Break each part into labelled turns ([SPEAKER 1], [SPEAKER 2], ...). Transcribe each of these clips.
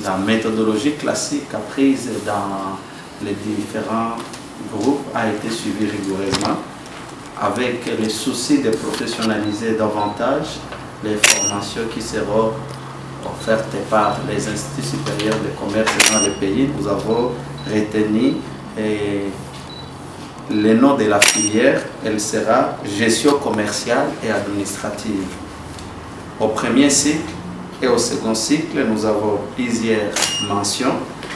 [SPEAKER 1] la méthodologie classique apprise dans les différents groupes a été suivie rigoureusement, avec le souci de professionnaliser davantage les formations qui seront offertes par les instituts supérieurs de commerce dans le pays. Nous avons retenu le nom de la filière, elle sera gestion commerciale et administrative. Au premier cycle et au second cycle, nous avons plusieurs mentions.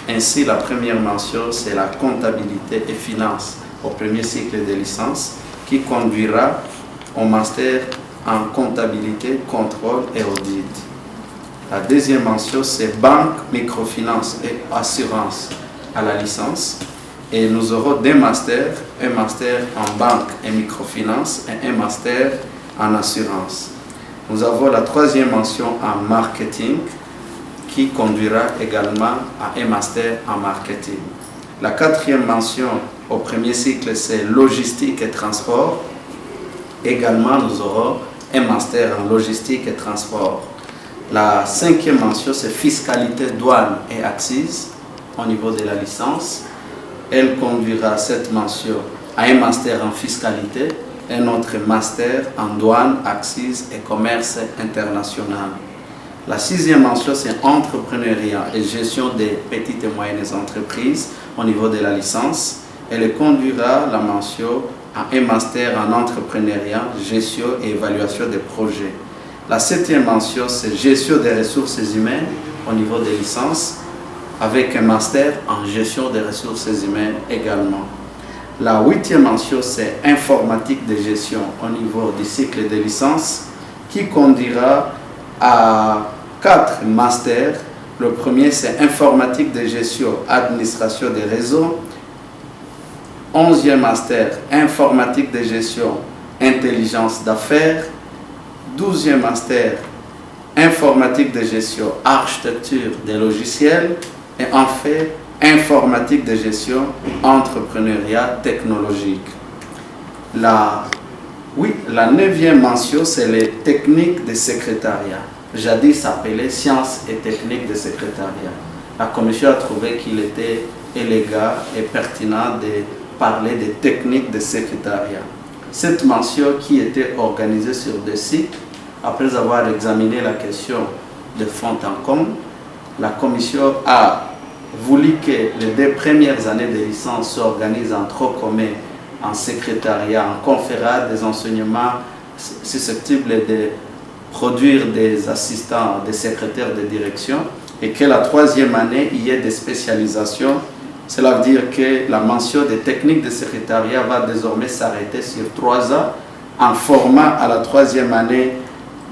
[SPEAKER 1] Ainsi, la première mention, c'est la comptabilité et finance au premier cycle de licence, qui conduira au master en comptabilité, contrôle et audit. La deuxième mention, c'est banque, microfinance et assurance à la licence. Et nous aurons deux masters, un master en banque et microfinance et un master en assurance. Nous avons la troisième mention en marketing qui conduira également à un master en marketing. La quatrième mention au premier cycle, c'est logistique et transport. Également, nous aurons un master en logistique et transport. La cinquième mention, c'est fiscalité, douane et accises au niveau de la licence. Elle conduira cette mention à un master en fiscalité, un autre master en douane, accises et commerce international. La sixième mention, c'est entrepreneuriat et gestion des petites et moyennes entreprises au niveau de la licence. Elle conduira la mention à un master en entrepreneuriat, gestion et évaluation des projets. La septième mention, c'est gestion des ressources humaines au niveau des licences, avec un master en gestion des ressources humaines également. La huitième mention, c'est informatique de gestion au niveau du cycle de licence, qui conduira à 4 masters. Le premier, c'est informatique de gestion, administration des réseaux. 11e master, informatique de gestion, intelligence d'affaires. 12e master, informatique de gestion, architecture des logiciels. Et enfin, informatique de gestion, entrepreneuriat technologique. La 9e mention, c'est les techniques de secrétariat. Jadis s'appelait sciences et techniques de secrétariat. La commission a trouvé qu'il était élégant et pertinent de parler des techniques de secrétariat. Cette mention qui était organisée sur 2 cycles, après avoir examiné la question de fond en comble, la commission a voulu que les 2 premières années de licence s'organisent en tronc commun, en secrétariat, en conférence des enseignements susceptibles de produire des assistants, des secrétaires de direction, et que la 3e année, il y ait des spécialisations. Cela veut dire que la mention des techniques de secrétariat va désormais s'arrêter sur 3 ans, en formant à la 3e année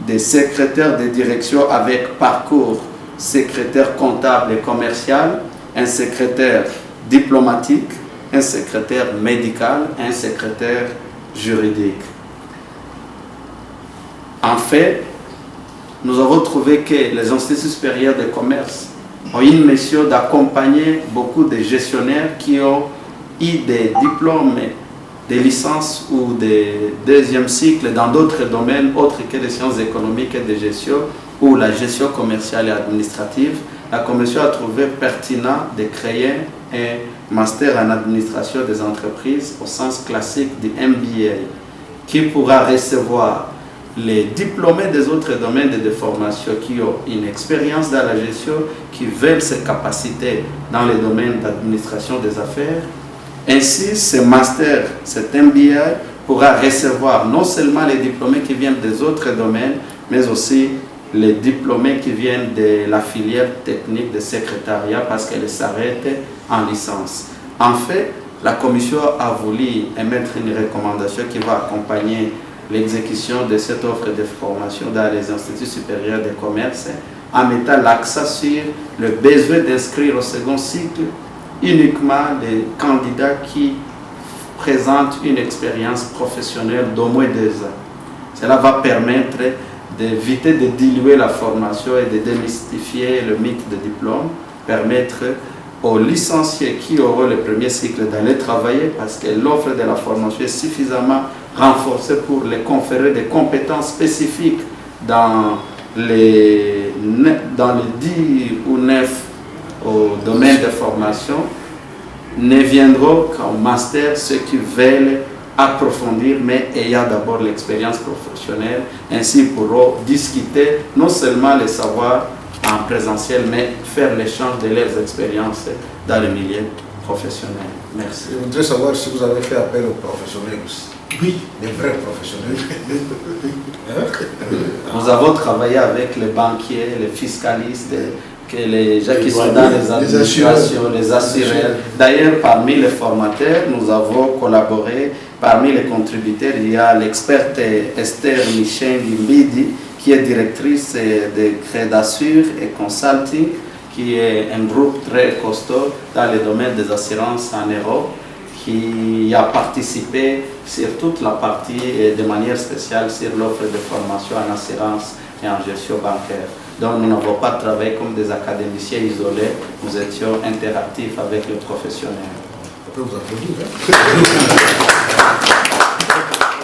[SPEAKER 1] des secrétaires de direction avec parcours secrétaire comptable et commercial, un secrétaire diplomatique, un secrétaire médical, un secrétaire juridique. En fait, nous avons trouvé que les instituts supérieurs de commerce ont une mission d'accompagner beaucoup de gestionnaires qui ont eu des diplômes, des licences ou des 2e cycles dans d'autres domaines autres que les sciences économiques et de gestion ou la gestion commerciale et administrative. La commission a trouvé pertinent de créer un master en administration des entreprises au sens classique du MBA, qui pourra recevoir les diplômés des autres domaines de formation qui ont une expérience dans la gestion, qui veulent se capaciter dans les domaines d'administration des affaires. Ainsi, ce master, cet MBA, pourra recevoir non seulement les diplômés qui viennent des autres domaines, mais aussi les diplômés qui viennent de la filière technique de secrétariat parce qu'elle s'arrête en licence. En fait, la commission a voulu émettre une recommandation qui va accompagner l'exécution de cette offre de formation dans les instituts supérieurs de commerce en mettant l'accent sur le besoin d'inscrire au second cycle uniquement les candidats qui présentent une expérience professionnelle d'au moins 2 ans. Cela va permettre d'éviter de diluer la formation et de démystifier le mythe de diplôme, permettre aux licenciés qui auront le premier cycle d'aller travailler parce que l'offre de la formation est suffisamment renforcée pour les conférer des compétences spécifiques dans les 10 ou 9 au domaine de formation ne viendront qu'en master ceux qui veulent approfondir, mais ayant d'abord l'expérience professionnelle, ainsi pourront discuter non seulement les savoirs en présentiel, mais faire l'échange de leurs expériences dans le milieu professionnel. Merci.
[SPEAKER 2] Je voudrais savoir si vous avez fait appel aux professionnels aussi. Oui, les vrais professionnels.
[SPEAKER 1] Nous avons travaillé avec les banquiers, les fiscalistes, les gens qui sont dans les administrations, les assureurs. D'ailleurs, parmi les formateurs, nous avons collaboré. Parmi les contributeurs, il y a l'experte Esther Michel-Limbidi, qui est directrice de Crédassure et Consulting, qui est un groupe très costaud dans le domaine des assurances en Europe, qui a participé sur toute la partie et de manière spéciale sur l'offre de formation en assurance et en gestion bancaire. Donc nous n'avons pas travaillé comme des académiciens isolés, nous étions interactifs avec les professionnels.
[SPEAKER 2] On peut vous applaudir, hein?